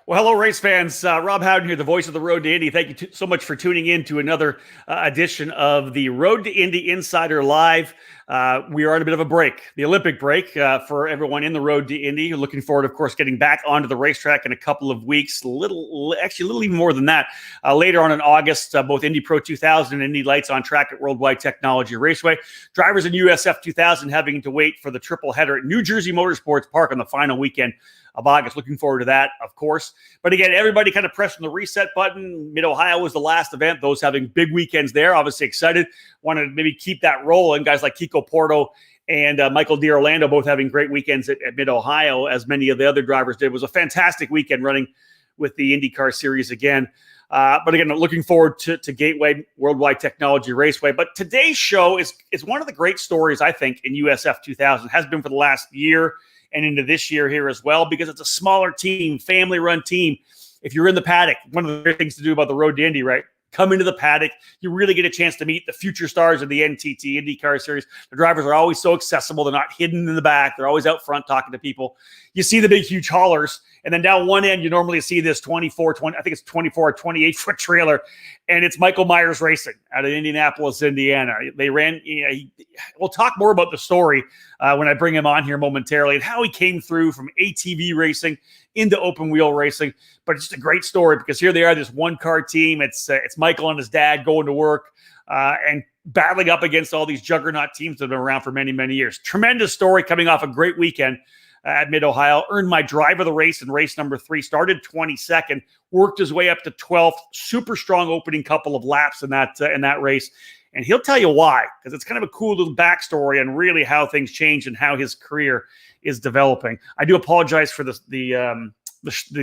Well, hello, race fans. Rob Howden here, the voice of the Road to Indy. Thank you so much for tuning in to another edition of the Road to Indy Insider Live. We are on a bit of a break, the Olympic break for everyone in the Road to Indy. Looking forward, of course, getting back onto the racetrack in a couple of weeks. A little even more than that. Later on in August, both Indy Pro 2000 and Indy Lights on track at Worldwide Technology Raceway. Drivers in USF2000 having to wait for the triple header at New Jersey Motorsports Park on the final weekend of August. Looking forward to that, of course. But again, everybody kind of pressing the reset button. Mid-Ohio was the last event. Those having big weekends there. Obviously excited. Want to maybe keep that rolling. Guys like Kiko Porto and Michael D'Orlando both having great weekends at Mid-Ohio, as many of the other drivers did. It was a fantastic weekend running with the IndyCar Series again. But again, looking forward to Gateway Worldwide Technology Raceway. But today's show is one of the great stories, I think, in USF 2000. Has been for the last year and into this year here as well, because it's a smaller team, family-run team. If you're in the paddock, one of the great things to do about the Road to Indy, right? Come into the paddock, you really get a chance to meet the future stars of the NTT IndyCar Series. The drivers are always so accessible. They're not hidden in the back. They're always out front talking to people. You see the big, huge haulers, and then down one end, you normally see this 24 or 28-foot trailer, and it's Michael Myers Racing out of Indianapolis, Indiana. They ran, we'll talk more about the story when I bring him on here momentarily and how he came through from ATV racing into open wheel racing. But it's just a great story because here they are, this one-car team. It's Michael and his dad going to work and battling up against all these juggernaut teams that have been around for many, many years. Tremendous story coming off a great weekend at Mid-Ohio. Earned my drive of the race in race number 3. Started 22nd, worked his way up to 12th. Super strong opening couple of laps in that race. And he'll tell you why, because it's kind of a cool little backstory on really how things changed and how his career is developing. I do apologize for the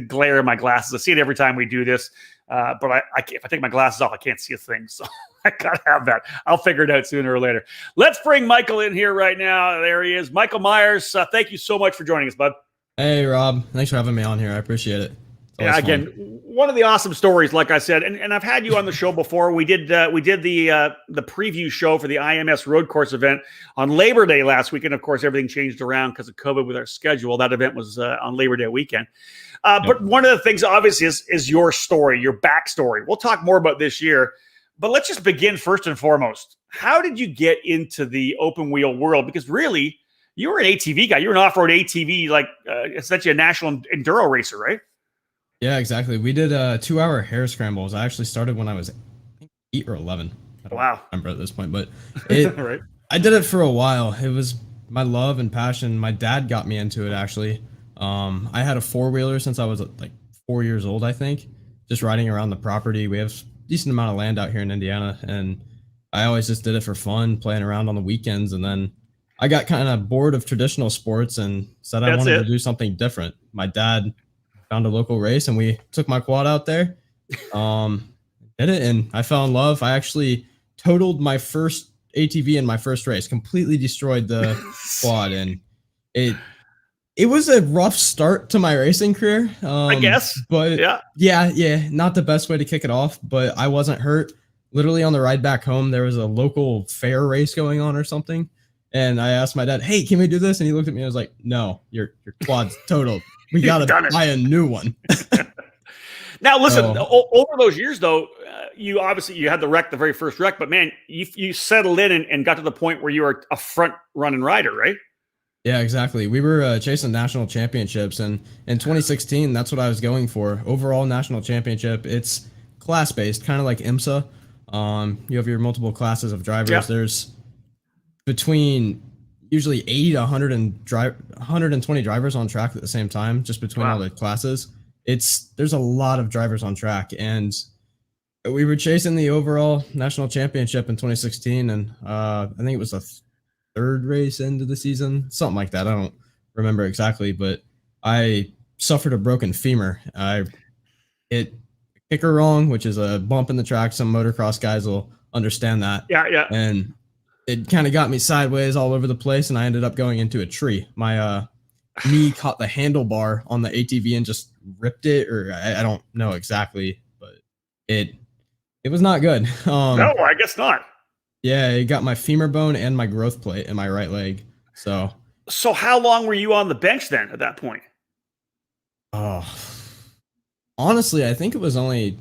glare in my glasses. I see it every time we do this, but if I take my glasses off, I can't see a thing. So I gotta have that. I'll figure it out sooner or later. Let's bring Michael in here right now. There he is, Michael Myers. Thank you so much for joining us, bud. Hey, Rob. Thanks for having me on here. I appreciate it. Yeah, again, one of the awesome stories, like I said, and I've had you on the show before. We did the preview show for the IMS Road Course event on Labor Day last week, and of course, everything changed around because of COVID with our schedule. That event was on Labor Day weekend. But one of the things, obviously, is your story, your backstory. We'll talk more about this year, but let's just begin first and foremost. How did you get into the open wheel world? Because really, you were an ATV guy. You're an off-road ATV, like essentially a national enduro racer, right? Yeah, exactly. We did 2-hour hare scrambles. I actually started when I was 8 or 11. I don't remember at this point, but right. I did it for a while. It was my love and passion. My dad got me into it, actually. I had a 4-wheeler since I was like 4 years old, I think, just riding around the property. We have a decent amount of land out here in Indiana, and I always just did it for fun, playing around on the weekends. And then I got kind of bored of traditional sports and said I wanted to do something different. My dad found a local race, and we took my quad out there, did it, and I fell in love. I actually totaled my first ATV in my first race, completely destroyed the quad, and it was a rough start to my racing career. I guess, but yeah, not the best way to kick it off. But I wasn't hurt. Literally on the ride back home, there was a local fair race going on or something, and I asked my dad, "Hey, can we do this?" And he looked at me and was like, "No, your quad's totaled. We got to buy a new one." Now, listen, over those years, though, you had the very first wreck, but man, you settled in and got to the point where you were a front running rider, right? Yeah, exactly. We were chasing national championships, and in 2016, that's what I was going for. Overall national championship. It's class-based, kind of like IMSA. You have your multiple classes of drivers. Yep. There's between usually 80 to 120 drivers on track at the same time, just between all the classes. There's a lot of drivers on track, and we were chasing the overall national championship in 2016, and I think it was the third race into the season, something like that. I don't remember exactly, but I suffered a broken femur. I hit a kicker wrong, which is a bump in the track. Some motocross guys will understand that. Yeah. And it kind of got me sideways all over the place, and I ended up going into a tree. My knee caught the handlebar on the ATV and just ripped it, or I don't know exactly, but it was not good. No, I guess not. Yeah, it got my femur bone and my growth plate in my right leg. So how long were you on the bench then at that point? Oh, Honestly, I think it was only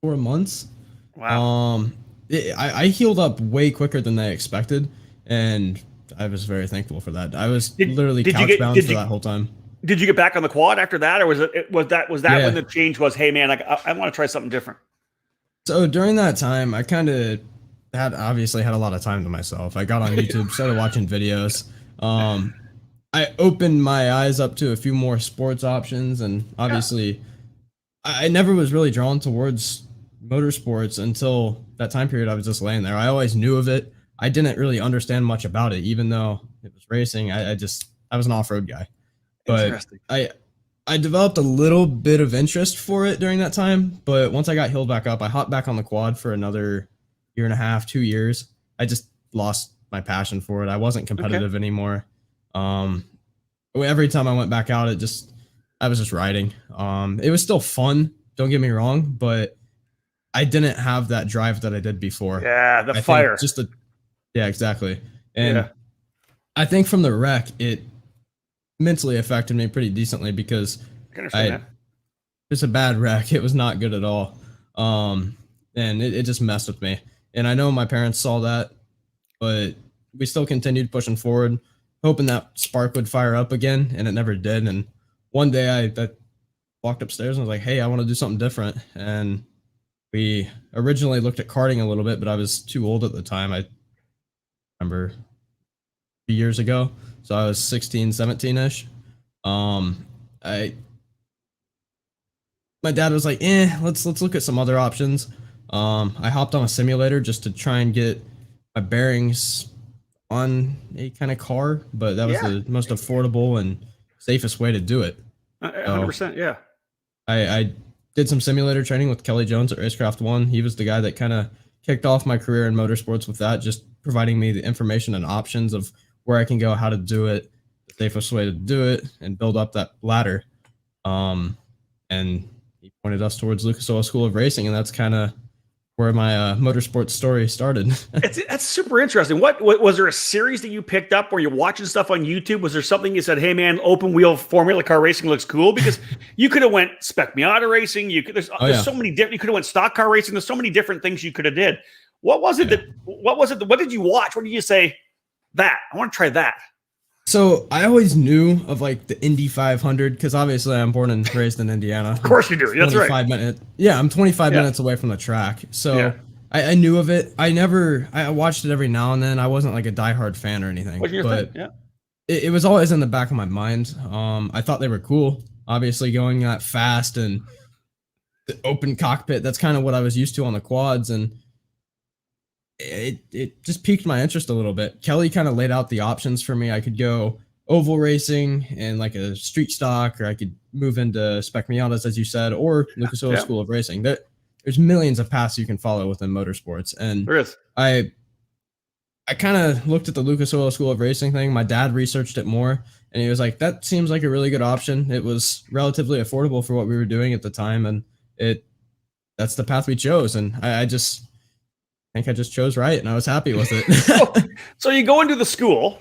4 months. Wow. I healed up way quicker than they expected, and I was very thankful for that. I was Did literally did you couch get bound for that whole time. did you get back on the quad after that, or was that when Yeah. the change was, hey man, I want to try something different? So during that time, I kind of had a lot of time to myself. I got on YouTube, started watching videos. Um, I opened my eyes up to a few more sports options, and Yeah, obviously, I never was really drawn towards motorsports until that time period. I was just laying there. I always knew of it. I didn't really understand much about it, even though it was racing. I was an off road guy, but interesting. I developed a little bit of interest for it during that time, but once I got healed back up, I hopped back on the quad for another year and a half, 2 years. I just lost my passion for it. I wasn't Okay. competitive anymore. Um, every time I went back out, I was just riding. It was still fun. Don't get me wrong, but I didn't have that drive that I did before. Yeah, the I think fire. yeah, exactly. Yeah, And I think from the wreck, it mentally affected me pretty decently because I can understand I that. it's a bad wreck. It was not good at all. Um, and it just messed with me. And I know my parents saw that, but we still continued pushing forward, hoping that spark would fire up again, and it never did. And one day I walked upstairs and was like, "Hey, I want to do something different." And we originally looked at karting a little bit, but I was too old at the time. I remember years ago, so I was 16, 17ish. I My dad was like, let's look at some other options. I hopped on a simulator just to try and get my bearings on a kind of car, but that was Yeah, the most affordable and safest way to do it. So 100%. Yeah. I did some simulator training with Kelly Jones at Racecraft One. He was the guy that kind of kicked off my career in motorsports with that, just providing me the information and options of where I can go, how to do it, the safest way to do it, and build up that ladder. And he pointed us towards Lucas Oil School of Racing, and that's kind of where my motorsports story started. That's super interesting. What was there a series that you picked up where you're watching stuff on YouTube? Was there something you said, "Hey man, open wheel Formula car racing looks cool"? Because you could have went Spec Miata racing. Oh There's yeah. so many different. You could have went stock car racing. There's so many different things you could have did. What did you watch? What did you say? That I want to try that. So I always knew of like the Indy 500 because obviously I'm born and raised in Indiana. Of course you do. That's right. I'm 25 Yeah. minutes away from the track. So Yeah. I knew of it. I watched it every now and then. I wasn't like a diehard fan or anything, What's your thing? but Yeah. it was always in the back of my mind. I thought they were cool. Obviously going that fast and the open cockpit, that's kind of what I was used to on the quads. And it just piqued my interest a little bit. Kelly kind of laid out the options for me. I could go oval racing and like a street stock, or I could move into Spec Miatas, as you said, or Lucas Oil Yeah. School of Racing. There's millions of paths you can follow within motorsports, and There is. I I kind of looked at the Lucas Oil School of Racing thing. My dad researched it more, and he was like, "That seems like a really good option." It was relatively affordable for what we were doing at the time, and that's the path we chose. And I just think I just chose right, and I was happy with So, it. so you go into the school.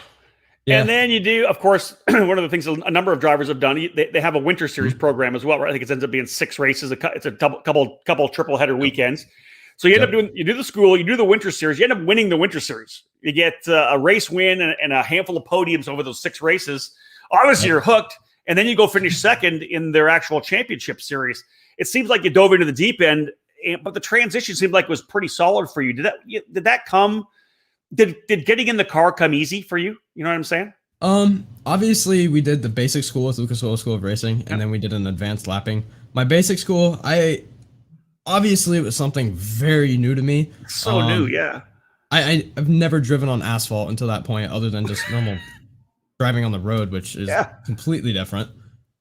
And Yeah. then you do, of course, one of the things a number of drivers have done. They have a winter series Mhm. program as well, right? I think it ends up being 6 races. It's a couple triple header weekends. So you end up Yep. you do the school, you do the winter series, you end up winning the winter series. You get a race win and a handful of podiums over those 6 races. Obviously, Yep. you're hooked, and then you go finish second in their actual championship series. It seems like you dove into the deep end, but the transition seemed like it was pretty solid for you. Did that come? Did getting in the car come easy for you? You know what I'm saying? Obviously we did the basic school with Lucas Oil School of Racing, Yeah. and then we did an advanced lapping. My basic school, obviously it was something very new to me. So new, yeah. I've never driven on asphalt until that point, other than just normal driving on the road, which is Yeah. completely different.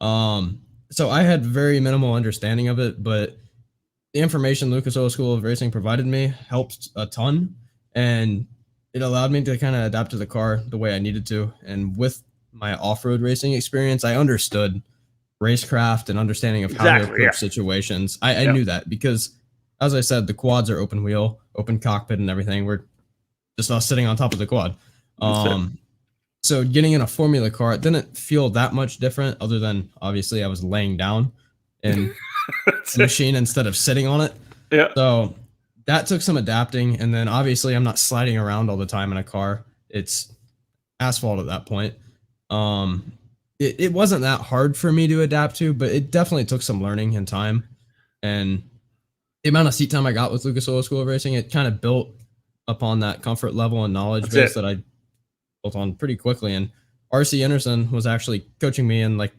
So I had very minimal understanding of it, but the information Lucas Oil School of Racing provided me helped a ton, and it allowed me to kind of adapt to the car the way I needed to. And with my off-road racing experience, I understood racecraft and understanding of how to Exactly. Yeah. approach situations. I Yeah. knew that because, as I said, the quads are open wheel, open cockpit, and everything. We're just not sitting on top of the quad. That's it. So getting in a Formula car, it didn't feel that much different, other than obviously I was laying down. in the machine instead of sitting on it. Yeah. So that took some adapting. And then obviously I'm not sliding around all the time in a car. It's asphalt at that point. It wasn't that hard for me to adapt to, but it definitely took some learning and time. And the amount of seat time I got with Lucas Oil School of Racing, it kind of built upon that comfort level and knowledge base that I built on pretty quickly. And RC Anderson was actually coaching me in like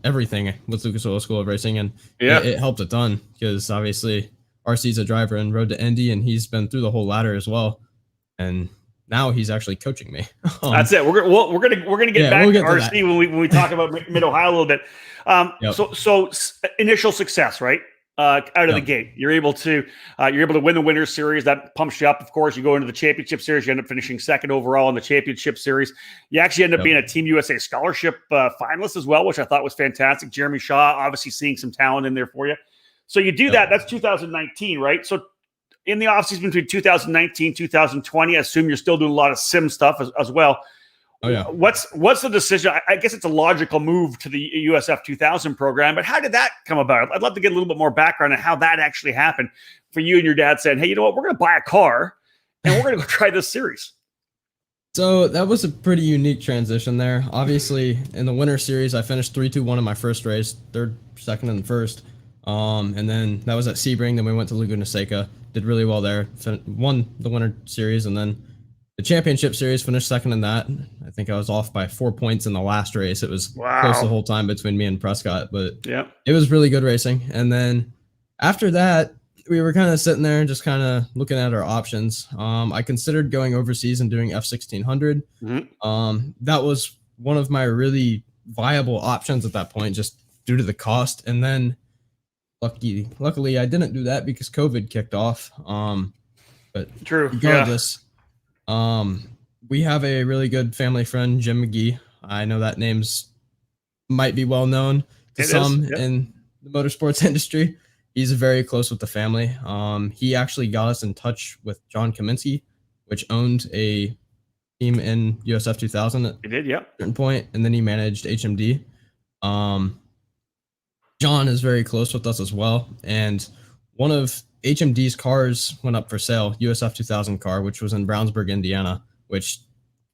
everything with Lucas Oil School of Racing, and it helped a ton because obviously RC's a driver in Road to Indy, and he's been through the whole ladder as well. And now he's actually coaching me. That's it. We're gonna get back to RC when we talk about Mid Ohio a little bit. So initial success, right? Out of the gate, you're able to win the Winners Series. That pumps you up. Of course, you go into the Championship Series. You end up finishing second overall in the Championship Series. You actually end up being a Team USA scholarship finalist as well, which I thought was fantastic. Jeremy Shaw obviously seeing some talent in there for you. So you do that. That's 2019, right? So in the offseason between 2019 2020, I assume you're still doing a lot of sim stuff as well. Oh yeah. What's the decision? I guess it's a logical move to the USF2000 program, but how did that come about? I'd love to get a little bit more background on how that actually happened for you and your dad saying, hey, you know what? We're going to buy a car and we're going to go try this series. So that was a pretty unique transition there. Obviously, in the Winter Series, I finished 3-2-1 in my first race, third, second, and first. And then that was at Sebring. Then we went to Laguna Seca, did really well there, won the Winter Series, and then the Championship Series, finished second in that. I think I was off by 4 points in the last race. It was close the whole time between me and Prescott, but it was really good racing. And then after that, we were kind of sitting there and just kind of looking at our options. I considered going overseas and doing F1600. That was one of my really viable options at that point, just due to the cost. And then luckily I didn't do that because COVID kicked off. But regardless, we have a really good family friend, Jim McGee. I know that name's might be well known to some in the motorsports industry. He's very close with the family. He actually got us in touch with John Kaminsky, which owned a team in USF2000 at a certain point, and then he managed HMD. John is very close with us as well, and one of HMD's cars went up for sale, USF2000 car, which was in Brownsburg, Indiana, which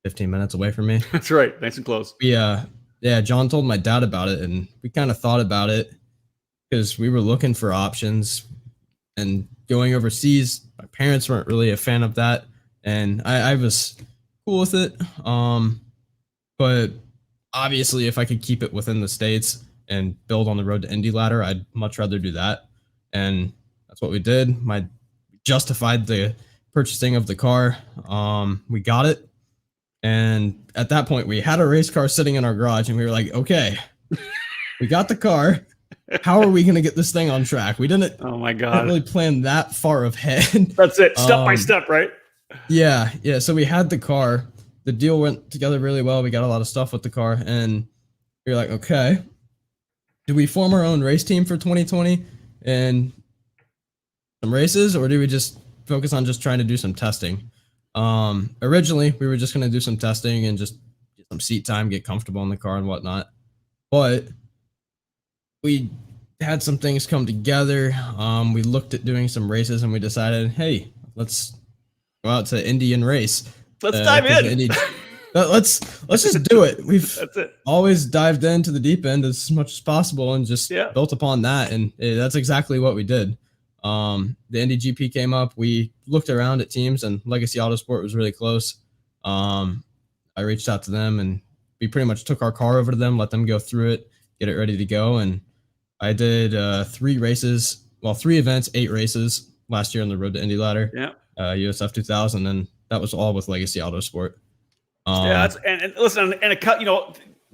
15 minutes away from me. That's right, nice and close. John told my dad about it, and we kind of thought about it because we were looking for options and going overseas. My parents weren't really a fan of that, and I was cool with it. But obviously, if I could keep it within the States and build on the Road to Indy ladder, I'd much rather do that. And that's what we did. Justified the purchasing of the car. We got it. And at that point, we had a race car sitting in our garage, and we were like, okay, we got the car. How are we going to get this thing on track? We didn't really plan that far ahead. That's it. Step by step, right? Yeah. So we had the car. The deal went together really well. We got a lot of stuff with the car, and we were like, okay, do we form our own race team for 2020 and some races, or do we just focus on just trying to do some testing? Originally, we were just going to do some testing and just get some seat time, get comfortable in the car and whatnot. But we had some things come together. We looked at doing some races, and we decided, hey, let's go out to Indy and race. Let's dive in. Let's just do it. We've always dived into the deep end as much as possible and just built upon that. And that's exactly what we did. The Indy GP came up. We looked around at teams, and Legacy Autosport was really close. I reached out to them, and we pretty much took our car over to them, let them go through it, get it ready to go. And I did 3 events, 8 races last year on the Road to Indy ladder. USF2000, and that was all with Legacy Autosport. And listen, and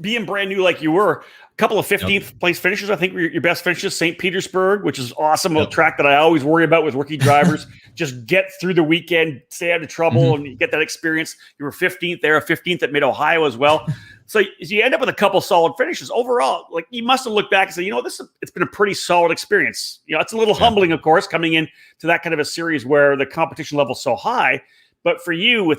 being brand new like you were, a couple of 15th place finishes. I think were your best finishes. St. Petersburg, which is awesome. A track that I always worry about with rookie drivers. Just get through the weekend, stay out of trouble, and you get that experience. You were 15th there, 15th at Mid Ohio as well. So you end up with a couple solid finishes overall. Like, you must have looked back and said, it's been a pretty solid experience. It's a little humbling, of course, coming in to that kind of a series where the competition level is so high. But for you,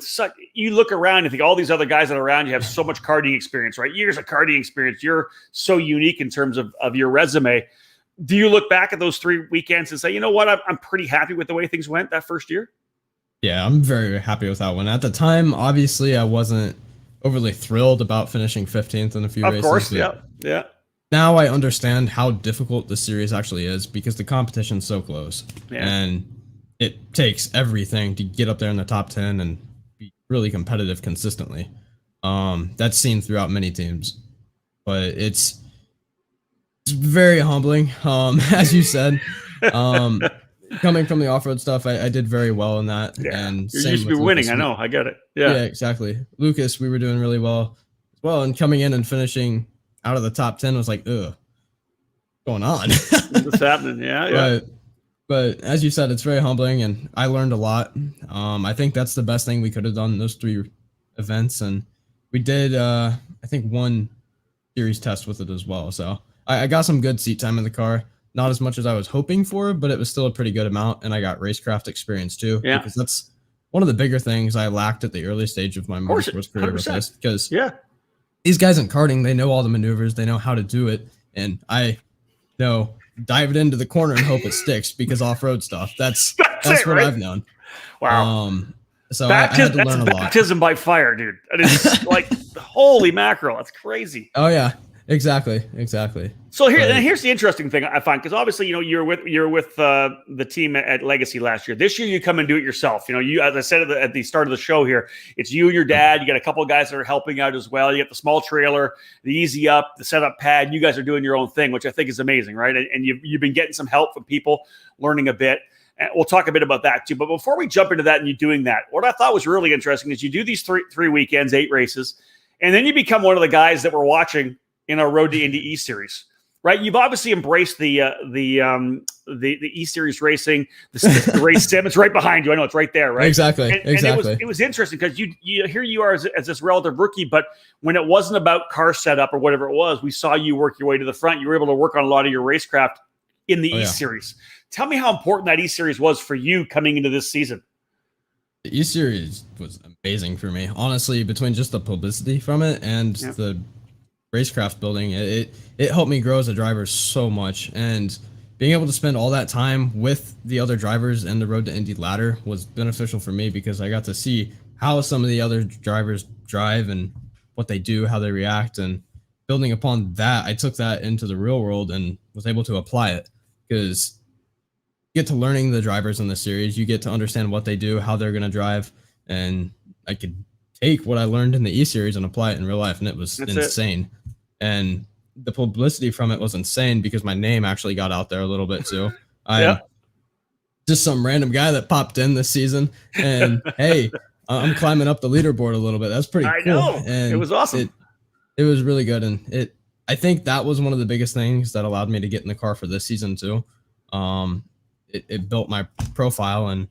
you look around and think all these other guys that are around you have so much karting experience, right? Years of karting experience. You're so unique in terms of your resume. Do you look back at those 3 weekends and say, you know what, I'm pretty happy with the way things went that first year? Yeah, I'm very happy with that one. At the time, obviously, I wasn't overly thrilled about finishing 15th in a few races. Of course, yeah. Now I understand how difficult the series actually is because the competition's so close. Yeah. And it takes everything to get up there in the top 10 and be really competitive consistently. That's seen throughout many teams. But it's very humbling, as you said. Coming from the off-road stuff, I did very well in that. Yeah. And you're used to be winning. I know. I get it. Yeah, exactly. Lucas, we were doing really well as well. And coming in and finishing out of the top 10 was like, ugh, what's going on? What's happening? Yeah. But as you said, it's very humbling, and I learned a lot. I think that's the best thing we could have done in those 3 events. And we did, I think, 1 series test with it as well. So I got some good seat time in the car. Not as much as I was hoping for, but it was still a pretty good amount. And I got racecraft experience too, because that's one of the bigger things I lacked at the early stage of my motorsports career with this. Because these guys in karting, they know all the maneuvers, they know how to do it. And I dive it into the corner and hope it sticks because off-road stuff. That's what right? I've known. Wow. So I had to learn a lot. Baptism by fire, dude. It is like, holy mackerel. That's crazy. Oh yeah. Exactly. So here's the interesting thing I find, because obviously, you're with the team at Legacy last year. This year, you come and do it yourself. You, as I said at the start of the show here, it's you and your dad. You got a couple of guys that are helping out as well. You got the small trailer, the easy up, the setup pad. You guys are doing your own thing, which I think is amazing, right? And you've been getting some help from people, learning a bit. And we'll talk a bit about that too. But before we jump into that and you doing that, what I thought was really interesting is you do these three weekends, 8 races, and then you become one of the guys that we're watching in our Road to Indy E Series, right? You've obviously embraced the E Series racing, the race sim. It's right behind you. I know it's right there, right? Exactly. And it was interesting because you here you are as this relative rookie, but when it wasn't about car setup or whatever it was, we saw you work your way to the front. You were able to work on a lot of your racecraft in the E Series. Tell me how important that E Series was for you coming into this season. The E Series was amazing for me, honestly. Between just the publicity from it and the racecraft building, it helped me grow as a driver so much, and being able to spend all that time with the other drivers and the Road to Indy ladder was beneficial for me because I got to see how some of the other drivers drive and what they do, how they react, and building upon that, I took that into the real world and was able to apply it because you get to learning the drivers in the series, you get to understand what they do, how they're going to drive, and I could take what I learned in the E Series and apply it in real life, and it was insane. And the publicity from it was insane because my name actually got out there a little bit too. I'm just some random guy that popped in this season, and hey, I'm climbing up the leaderboard a little bit. That's pretty cool. I know. And it was awesome. It was really good, and I think that was one of the biggest things that allowed me to get in the car for this season too. It built my profile and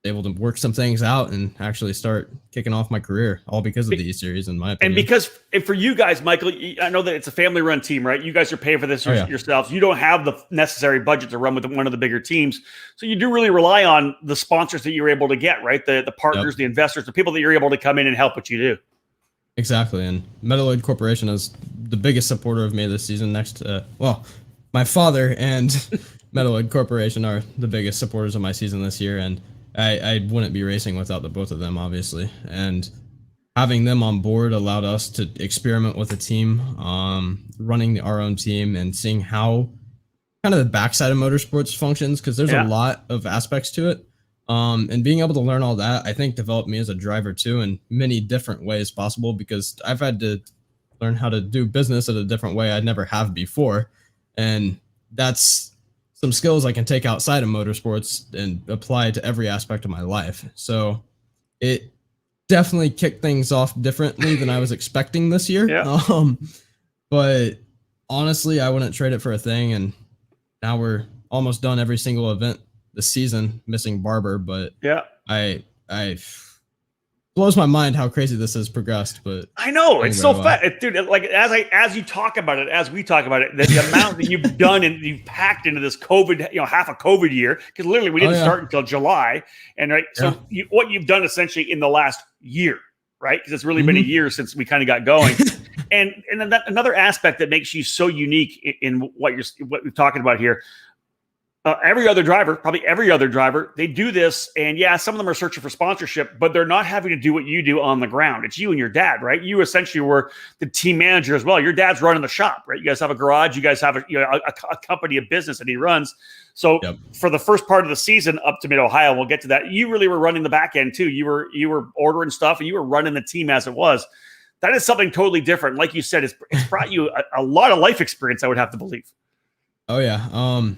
able to work some things out and actually start kicking off my career, all because of the E Series, in my opinion. And for you guys, Michael, I know that it's a family-run team, right? You guys are paying for this yourselves. You don't have the necessary budget to run with one of the bigger teams, so you do really rely on the sponsors that you're able to get, right? The partners, the investors, the people that you're able to come in and help what you do. Exactly, and Metalloid Corporation is the biggest supporter of me this season. Next to, my father and Metalloid Corporation are the biggest supporters of my season this year, and I wouldn't be racing without the both of them, obviously. And having them on board allowed us to experiment with the team, running our own team and seeing how kind of the backside of motorsports functions, because there's a lot of aspects to it. And being able to learn all that, I think, developed me as a driver too in many different ways possible, because I've had to learn how to do business in a different way I'd never have before. And that's some skills I can take outside of motorsports and apply to every aspect of my life. So it definitely kicked things off differently than I was expecting this year. But honestly, I wouldn't trade it for a thing. And now we're almost done every single event this season, missing Barber. But blows my mind how crazy this has progressed. But I know it's so well. fat, dude. Like as you talk about it, as we talk about it, the amount that you've done and you've packed into this COVID, half a COVID year, because literally we didn't start until July, and right. So what you've done essentially in the last year, right? Because it's really been a year since we kind of got going. and then another aspect that makes you so unique in what we're talking about here. Every other driver, they do this, and yeah, some of them are searching for sponsorship, but they're not having to do what you do on the ground. It's you and your dad, right? You essentially were the team manager as well. Your dad's running the shop, right? You guys have a garage, you guys have a company, a business that he runs. So for the first part of the season up to Mid-Ohio, we'll get to that. You really were running the back end too. You were ordering stuff, and you were running the team as it was. That is something totally different. Like you said, it's brought you a lot of life experience, I would have to believe. Oh yeah.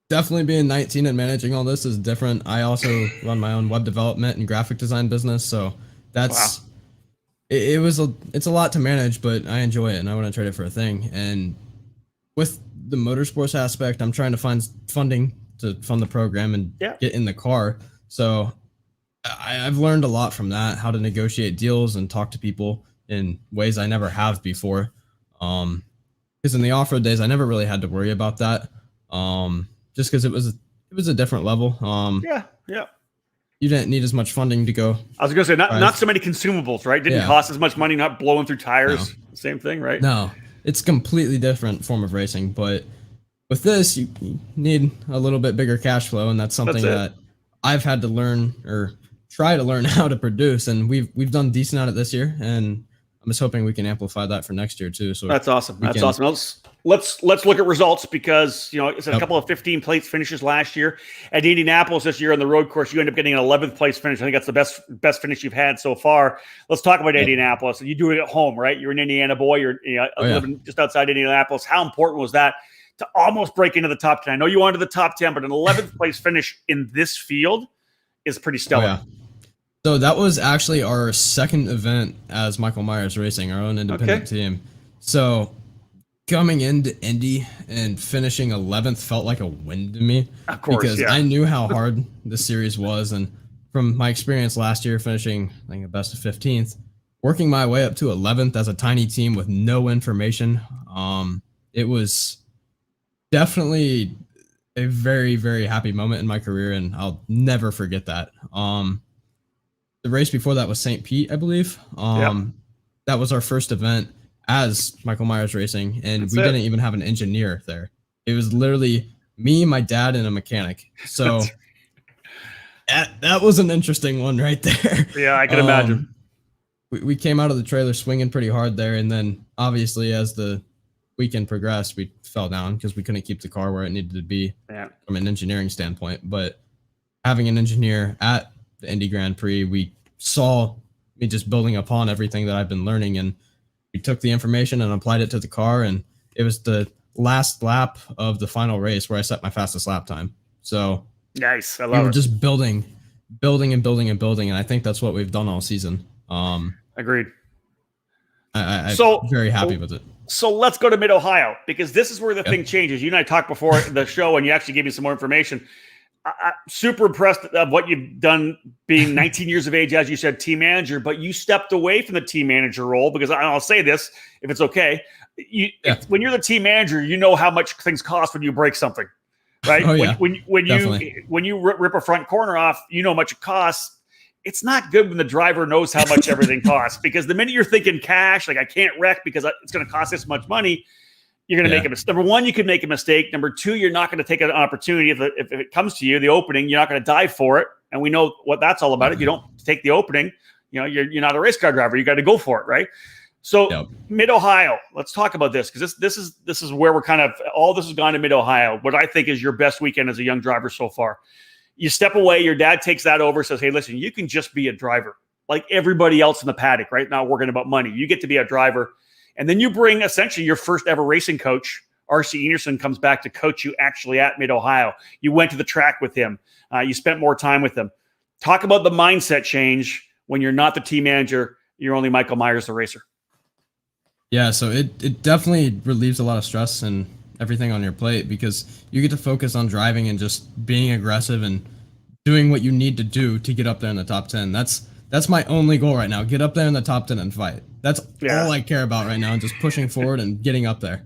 Definitely being 19 and managing all this is different. I also run my own web development and graphic design business, so that's it's a lot to manage, but I enjoy it and I want to trade it for a thing. And with the motorsports aspect, I'm trying to find funding to fund the program and get in the car. So I've learned a lot from that, how to negotiate deals and talk to people in ways I never have before. Because in the off-road days, I never really had to worry about that. Just because it was a different level. You didn't need as much funding to go. I was going to say not so many consumables, right? Didn't cost as much money, not blowing through tires. No. Same thing, right? No, it's a completely different form of racing. But with this, you need a little bit bigger cash flow, and that's something that I've had to learn or try to learn how to produce. And we've done decent at it this year, and I'm just hoping we can amplify that for next year too. So that's awesome. That's awesome. Let's look at results, because it's a couple of 15 place finishes last year at Indianapolis this year on the road course. You end up getting an 11th place finish. I think that's the best finish you've had so far. Let's talk about Indianapolis. You do it at home, right? You're an Indiana boy. You're living just outside Indianapolis. How important was that to almost break into the top 10? I know you wanted the top 10, but an 11th place finish in this field is pretty stellar. So that was actually our second event as Michael Myers Racing, our own independent team. So coming into Indy and finishing 11th felt like a win to me. Of course, because I knew how hard the series was, and from my experience last year finishing, I think, a best of 15th, working my way up to 11th as a tiny team with no information, it was definitely a very, very happy moment in my career, and I'll never forget that. The race before that was St. Pete, I believe. That was our first event as Michael Myers Racing, and we didn't even have an engineer there. It was literally me, my dad, and a mechanic. So that was an interesting one right there. Yeah, I can imagine. We came out of the trailer swinging pretty hard there, and then obviously as the weekend progressed, we fell down because we couldn't keep the car where it needed to be from an engineering standpoint. But having an engineer at the Indy Grand Prix, we saw me just building upon everything that I've been learning, and we took the information and applied it to the car, and it was the last lap of the final race where I set my fastest lap time. So nice. I love it. We were just building, and I think that's what we've done all season. Agreed. I'm very happy with it. So let's go to Mid-Ohio, because this is where the thing changes. You and I talked before the show, and you actually gave me some more information. I'm super impressed of what you've done being 19 years of age, as you said, team manager, but you stepped away from the team manager role because I'll say this, if it's okay. When you're the team manager, you know how much things cost when you break something, right? When you rip a front corner off, you know how much it costs. It's not good when the driver knows how much everything costs, because the minute you're thinking cash, like I can't wreck because it's going to cost this much money, you're going to make a mistake. Number one, you could make a mistake. Number two, you're not going to take an opportunity. If it comes to you, the opening, you're not going to dive for it. And we know what that's all about. If you don't take the opening, you're not a race car driver. You got to go for it, right? So Mid-Ohio, let's talk about this, because this is where we're kind of, all this has gone to Mid-Ohio. What I think is your best weekend as a young driver so far. You step away, your dad takes that over, says, hey, listen, you can just be a driver like everybody else in the paddock, right? Not worrying about money. You get to be a driver. And then you bring essentially your first ever racing coach, R.C. Enerson, comes back to coach you actually at Mid-Ohio. You went to the track with him. You spent more time with him. Talk about the mindset change when you're not the team manager. You're only Michael Myers, the racer. Yeah, so it definitely relieves a lot of stress and everything on your plate, because you get to focus on driving and just being aggressive and doing what you need to do to get up there in the top 10. That's That's my only goal right now. Get up there in the top 10 and fight. That's Yeah. all I care about right now, and just pushing forward and getting up there.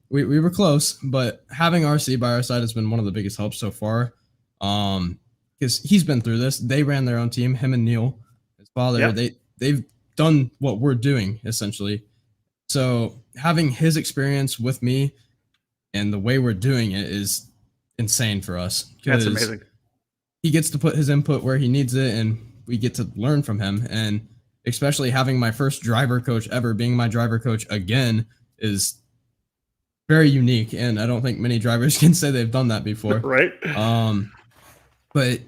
We were close, but having RC by our side has been one of the biggest helps so far. Because he's been through this. They ran their own team, him and Neil, his father. Yep. They've done what we're doing essentially. So having his experience with me and the way we're doing it is insane for us. That's amazing. He gets to put his input where he needs it, and we get to learn from him. And especially having my first driver coach ever being my driver coach again is very unique, and I don't think many drivers can say they've done that before. Right. But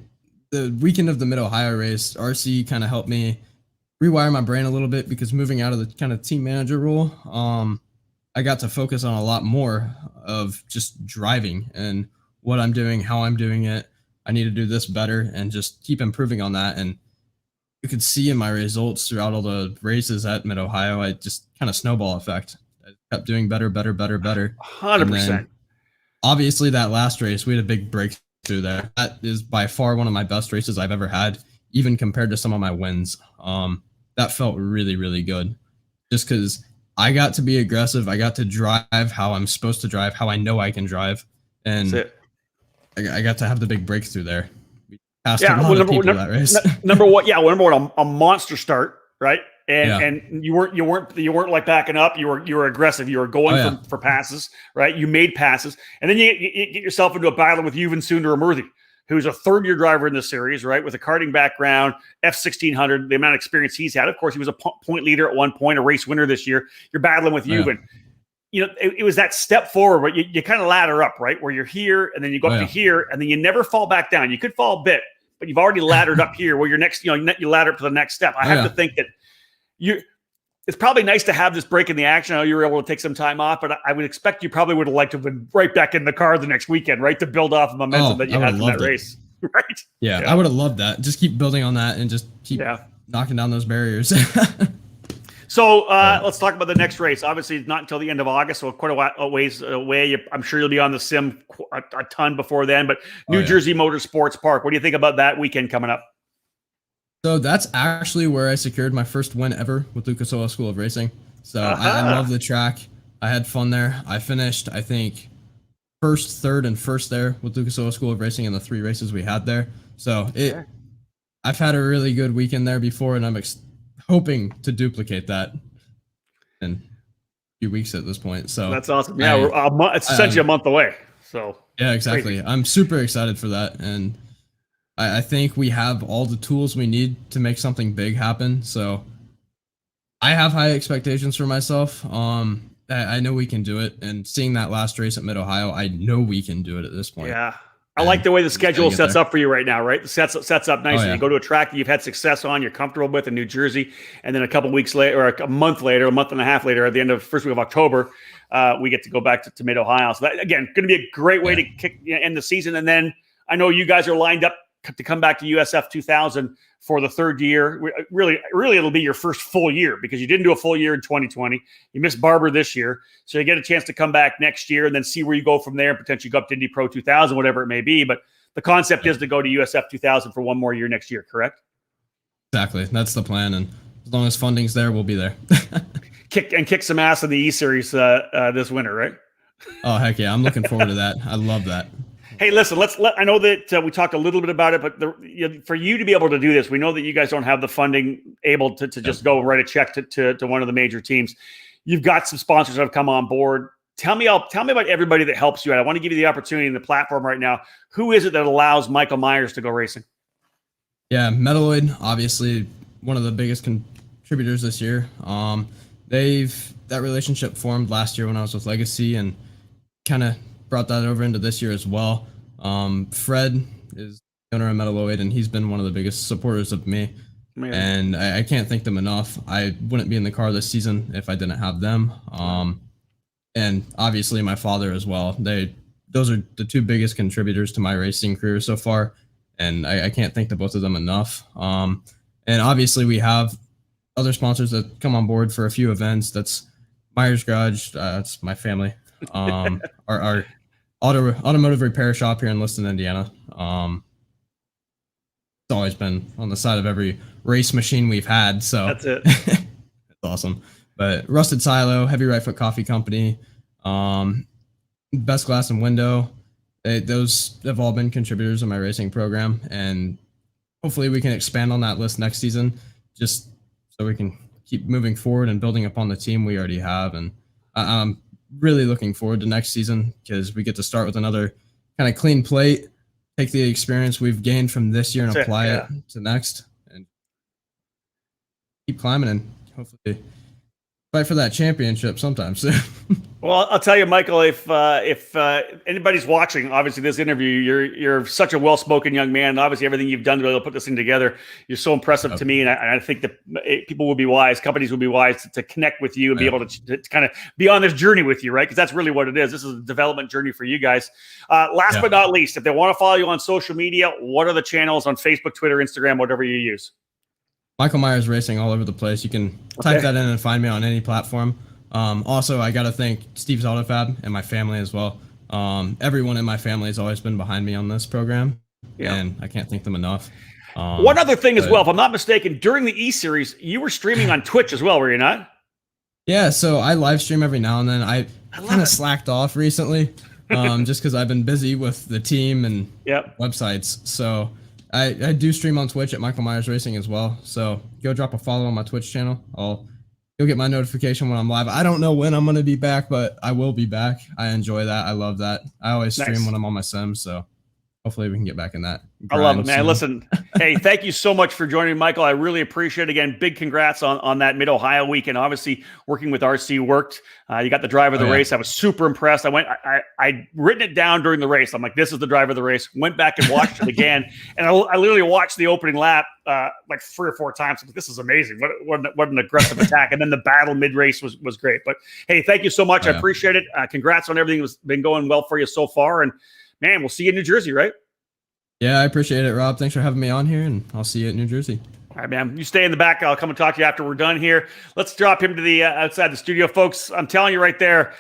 the weekend of the Mid-Ohio race, RC kind of helped me rewire my brain a little bit, because moving out of the kind of team manager role, I got to focus on a lot more of just driving and what I'm doing, how I'm doing it. I need to do this better and just keep improving on that. And you could see in my results throughout all the races at Mid-Ohio, I just kind of snowball effect. I kept doing better. 100%. Obviously, that last race, we had a big breakthrough there. That is by far one of my best races I've ever had, even compared to some of my wins. That felt really, really good, just because I got to be aggressive. I got to drive how I'm supposed to drive, how I know I can drive, and That's it. I got to have the big breakthrough there. We passed Yeah, a lot of people that race. Number one, a monster start, right? And you weren't like backing up. You were aggressive. You were going for passes, right? You made passes, and then you get yourself into a battle with Yuvan Sundaramurthy, who's a third-year driver in the series, right? With a karting background, F1600, the amount of experience he's had. Of course, he was a point leader at one point, a race winner this year. You're battling with Yuvan. You know, it was that step forward, but you kind of ladder up, right? Where you're here, and then you go up to here, and then you never fall back down. You could fall a bit, but you've already laddered up here where you're next, you ladder up to the next step. I have to think that it's probably nice to have this break in the action. I know you were able to take some time off, but I would expect you probably would have liked to have been right back in the car the next weekend, right? To build off the momentum that you had from that race. Right. Yeah, I would have loved that. Just keep building on that and just keep knocking down those barriers. So let's talk about the next race. Obviously, it's not until the end of August, so quite a ways away. I'm sure you'll be on the sim a ton before then. But New Jersey Motorsports Park, what do you think about that weekend coming up? So that's actually where I secured my first win ever with Lucas Oil School of Racing. So I love the track. I had fun there. I finished, I think, first, third, and first there with Lucas Oil School of Racing in the 3 races we had there. So I've had a really good weekend there before, and I'm hoping to duplicate that in a few weeks at this point. So that's awesome. Yeah, it's essentially a month away. So yeah, exactly. Crazy. I'm super excited for that, and I think we have all the tools we need to make something big happen. So I have high expectations for myself. I know we can do it, and seeing that last race at Mid-Ohio, I know we can do it at this point. Yeah. I like the way the schedule sets up for you right now, right? It sets up nicely. You go to a track that you've had success on, you're comfortable with in New Jersey, and then a couple weeks later, or a month and a half later, at the end of first week of October, we get to go back to Mid-Ohio. So that, again, going to be a great way to end the season. And then I know you guys are lined up to come back to USF2000 for the third year. Really, it'll be your first full year, because you didn't do a full year in 2020. You missed Barber this year. So you get a chance to come back next year and then see where you go from there, and potentially go up to Indy Pro 2000, whatever it may be. But the concept is to go to USF2000 for one more year next year, correct? Exactly. That's the plan. And as long as funding's there, we'll be there. kick some ass in the E-Series this winter, right? Oh, heck yeah. I'm looking forward to that. I love that. Hey, listen, I know that we talked a little bit about it, but for you to be able to do this, we know that you guys don't have the funding able to just go write a check to one of the major teams. You've got some sponsors that have come on board. Tell me about everybody that helps you out. I want to give you the opportunity and the platform right now. Who is it that allows Michael Myers to go racing? Yeah, Metalloid, obviously one of the biggest contributors this year. That relationship formed last year when I was with Legacy, and kind of brought that over into this year as well. Fred is the owner of Metalloid, and he's been one of the biggest supporters of me. Man. And I can't thank them enough. I wouldn't be in the car this season if I didn't have them. And obviously my father as well. Those are the 2 biggest contributors to my racing career so far, and I can't thank the both of them enough. And obviously we have other sponsors that come on board for a few events. That's Myers Garage. That's my family. Our automotive repair shop here in Liston, Indiana. always been on the side of every race machine we've had. So that's it. It's awesome. But Rusted Silo, Heavy Right Foot Coffee Company, Best Glass and Window, those have all been contributors in my racing program. And hopefully we can expand on that list next season, just so we can keep moving forward and building upon the team we already have. And I'm really looking forward to next season because we get to start with another kind of clean plate, take the experience we've gained from this year and apply it to next, and keep climbing and hopefully fight for that championship sometime soon. Well, I'll tell you, Michael, if anybody's watching, obviously this interview, you're such a well-spoken young man. Obviously, everything you've done to be able to put this thing together, you're so impressive to me, and I think that people will be wise, companies will be wise to connect with you and be able to kind of be on this journey with you, right? Because that's really what it is. This is a development journey for you guys. Last but not least, if they want to follow you on social media, what are the channels on Facebook, Twitter, Instagram, whatever you use? Michael Myers Racing all over the place. You can type that in and find me on any platform. Also, I got to thank Steve's AutoFab and my family as well. Everyone in my family has always been behind me on this program, and I can't thank them enough. One other thing as well, if I'm not mistaken, during the E-Series, you were streaming on Twitch as well, were you not? Yeah, so I live stream every now and then. I kind of slacked off recently just because I've been busy with the team and websites. So I do stream on Twitch at Michael Myers Racing as well. So go drop a follow on my Twitch channel. You'll get my notification when I'm live. I don't know when I'm going to be back, but I will be back. I enjoy that. I love that. I always stream when I'm on my sim, so hopefully we can get back in that. I love it, man. Soon. Listen, hey, thank you so much for joining me, Michael. I really appreciate it. Again, big congrats on that Mid-Ohio week, and obviously working with RC worked. You got the driver of the race. I was super impressed. I'd written it down during the race. I'm like, this is the driver of the race. Went back and watched it again, and I literally watched the opening lap like 3 or 4 times. Like, this is amazing. What an aggressive attack. And then the battle mid-race was great. But hey, thank you so much. I appreciate it. Congrats on everything that's been going well for you so far. And man, we'll see you in New Jersey, right? Yeah, I appreciate it, Rob. Thanks for having me on here, and I'll see you at New Jersey. All right, man. You stay in the back. I'll come and talk to you after we're done here. Let's drop him to the outside the studio, folks. I'm telling you right there,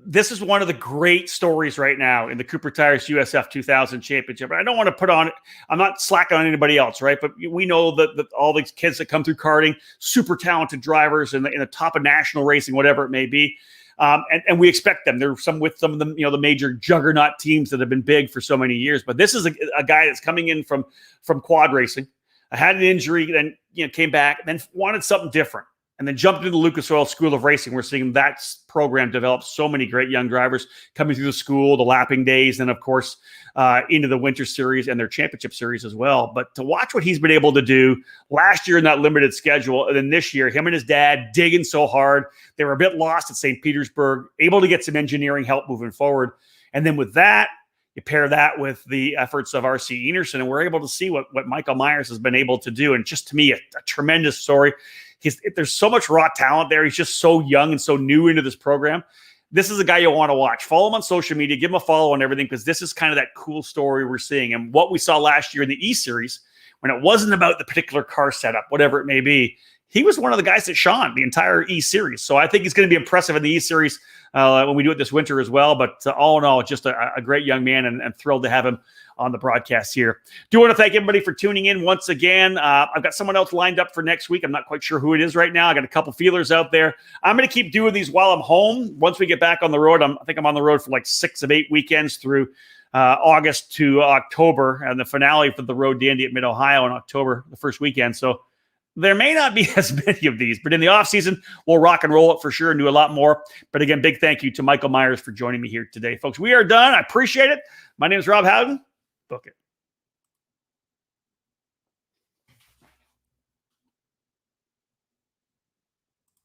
this is one of the great stories right now in the Cooper Tires USF2000 Championship. And I don't want to put on it. I'm not slacking on anybody else, right? But we know that all these kids that come through karting, super talented drivers in the top of national racing, whatever it may be. And we expect them. There's some with some of them, the major juggernaut teams that have been big for so many years. But this is a guy that's coming in from quad racing. I had an injury, then came back, then wanted something different, and then jumped into the Lucas Oil School of Racing. We're seeing that program develop so many great young drivers coming through the school, the lapping days, and of course into the Winter Series and their championship series as well. But to watch what he's been able to do last year in that limited schedule, and then this year, him and his dad digging so hard. They were a bit lost at St. Petersburg, able to get some engineering help moving forward. And then with that, you pair that with the efforts of RC Enerson, and we're able to see what Michael Myers has been able to do. And just to me, a tremendous story. There's so much raw talent there. He's just so young and so new into this program. This is a guy you want to watch. Follow him on social media. Give him a follow on everything, because this is kind of that cool story we're seeing. And what we saw last year in the E-Series, when it wasn't about the particular car setup, whatever it may be, he was one of the guys that shone the entire E-Series. So I think he's going to be impressive in the E-Series when we do it this winter as well. But all in all, just a great young man, and thrilled to have him on the broadcast here. Do want to thank everybody for tuning in once again. I've got someone else lined up for next week. I'm not quite sure who it is right now. I got a couple feelers out there. I'm going to keep doing these while I'm home. Once we get back on the road, I think I'm on the road for like 6 of 8 weekends through August to October, and the finale for the Road Dandy at Mid-Ohio in October, the first weekend. So there may not be as many of these, but in the off season, we'll rock and roll it for sure and do a lot more. But again, big thank you to Michael Myers for joining me here today, folks. We are done. I appreciate it. My name is Rob Howden. Book it.